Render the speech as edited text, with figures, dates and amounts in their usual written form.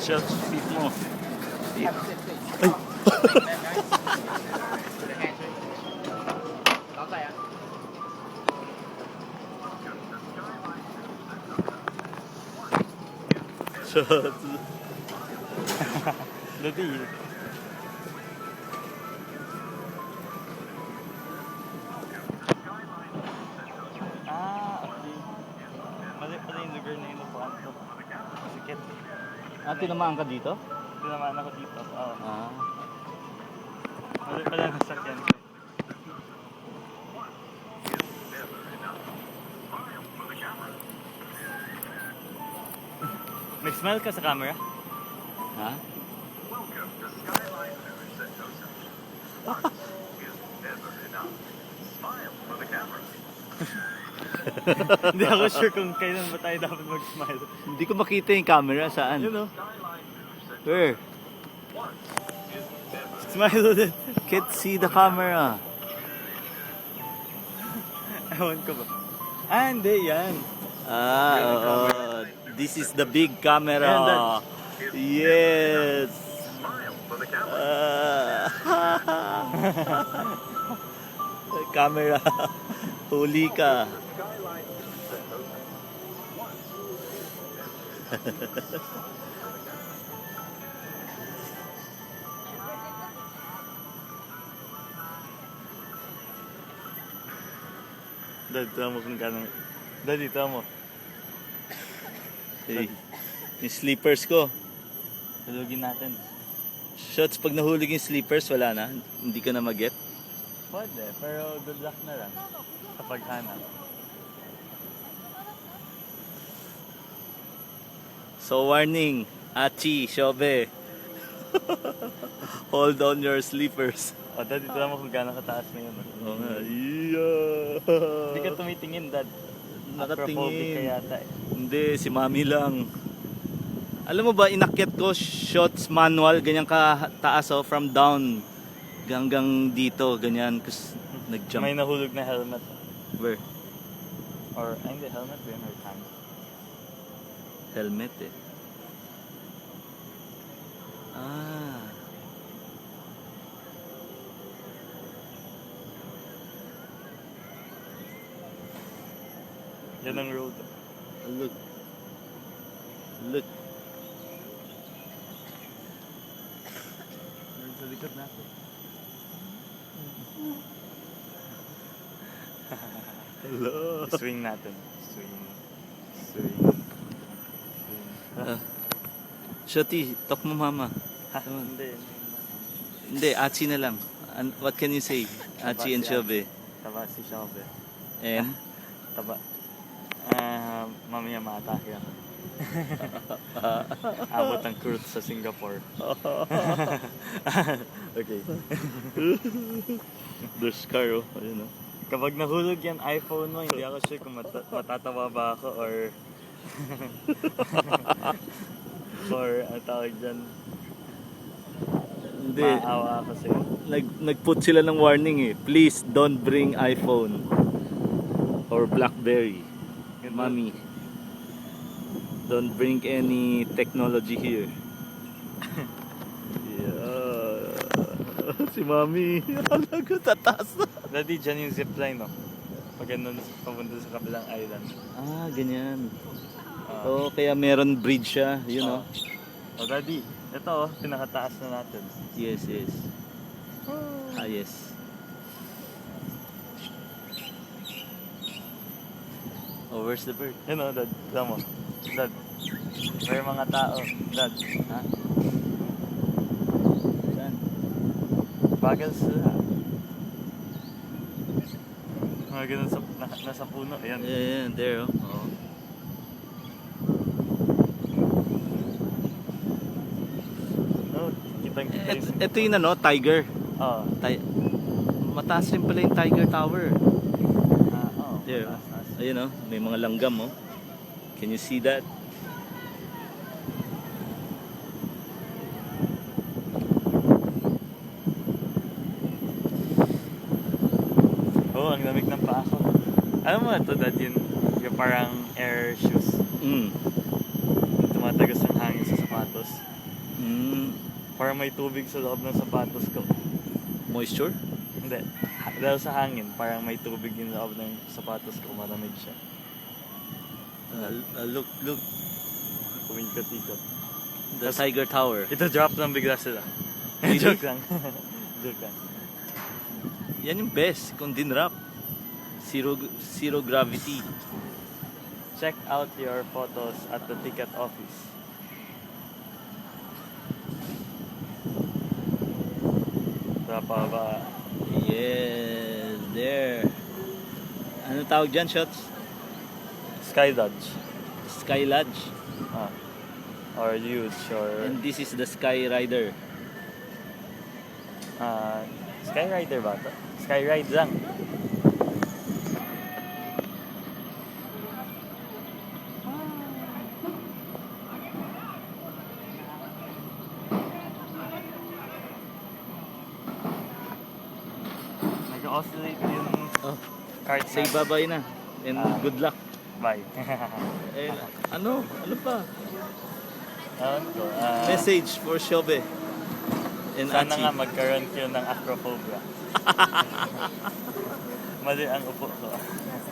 Shelf feet mo. Ay! Shots. Dati. Okay. Mali pala yung lugar na inupuan ko. Sikit. Tinamaan ka dito? Tinamaan ako dito. Oo. Ah. Mali pala yung sasakyan ko. Nag-smile ka sa camera? Ha? Hindi ako sure kung kailan ba tayo dapat mag-smile. Hindi ko makita yung camera. Saan? You know? Where? Smile ulit. Can't see the camera. Ewan ko ba? Hindi. Yan. Oo. This is the big camera. Ayan, Yes. Camera. Huli ka. Dad, tama mo kung kano. Daddy, tama mo. Hey, yung sleepers ko. Tulugin natin. Shots, pag nahulog yung sleepers, wala na. Hindi ka na mag-get. Pwede, pero good luck na lang sa paghanap. So warning, Achi, Shobe. Hold on your sleepers. O, Dad, ito naman kung gano'ng kataas na yun. Oo nga. Yeah. Hindi ka tumitingin, Dad. Nakatingin. Acrophobic ka yata eh. Hindi, si Mami lang. Alam mo ba, inakyat ko shots manual, ganyan ka taas oh, from down hanggang dito, ganyan. Kasi nag-jump. May nahulog na helmet. Where? Or, hindi, helmet ba yun or tank? Helmet eh. Ah. Yan ang road. Look. Look. Sa likod natin. Hello. Swing natin. Swing. Shoti, talk mo mama. Ha? Hindi. Hindi, Achi na lang. What can you say? Achi and Shobe. Taba si Shobe. And? Taba. Mamaya maatake ako. Abot ang cruise sa Singapore. Okay. There's car oh. Ayun oh. Kapag nahulog yan iPhone mo, hindi ako sure kung matatawa ba ako or or ang tawag dyan, Hindi. maawa ako sa'yo. Nag-put sila ng warning eh. Please don't bring iPhone or BlackBerry. Mami, don't bring any technology here. Yeah. Si Mami, alaga tataas na. Daddy, dyan yung zipline, no? Pag ganun, papunta sa kabilang island. Ah, ganyan. Oo, kaya meron bridge siya, you know. Oh, Daddy, ito oh, pinakataas na natin. Yes, yes. Ah, yes. Oh, where's the bird? Yun oh, Dad, tama mo. Dad, may mga tao. Dad, Ha? Saan? bagal sila. Mga ganun sa, nasa puno, ayan. Yeah, there oh. Oo. Oh, kitang kita yung Ito yung ano, tiger. Oo. Mataas rin pala yung Tiger Tower. Oo. There. Taas. Ayun oh, may mga langgam oh. Can you see that? Oo, ang lamig ng paa ko. Alam mo ito, Dad, yung parang air shoes. Mm. Tumatagos ang hangin sa sapatos. Parang may tubig sa loob ng sapatos ko. Moisture? Hindi. Dahil sa hangin, parang may tubig yung loob ng sapatos ko. Malamig siya. Look. Kumikot-ikot. The Tiger Tower. Ito drop lang bigla sila. Really? Joke lang. Joke lang. Yan yung best kung dinrap. Zero gravity. Check out your photos at the ticket office. Pa ba? Yes, there. Ano tawag dyan, shots? Sky Lodge. Sky Lodge. Ah. Or huge or And this is the Sky Rider. Sky Rider ba ito? Sky Ride lang. Nag-oscillate yung Oh, cart say natin. bye-bye na. And good luck. Bye. Eh, ano pa? Ewan ko. Message for Shobe. And Sana Achi. nga magkaroon kayo ng acrophobia. Mali ang upo ko.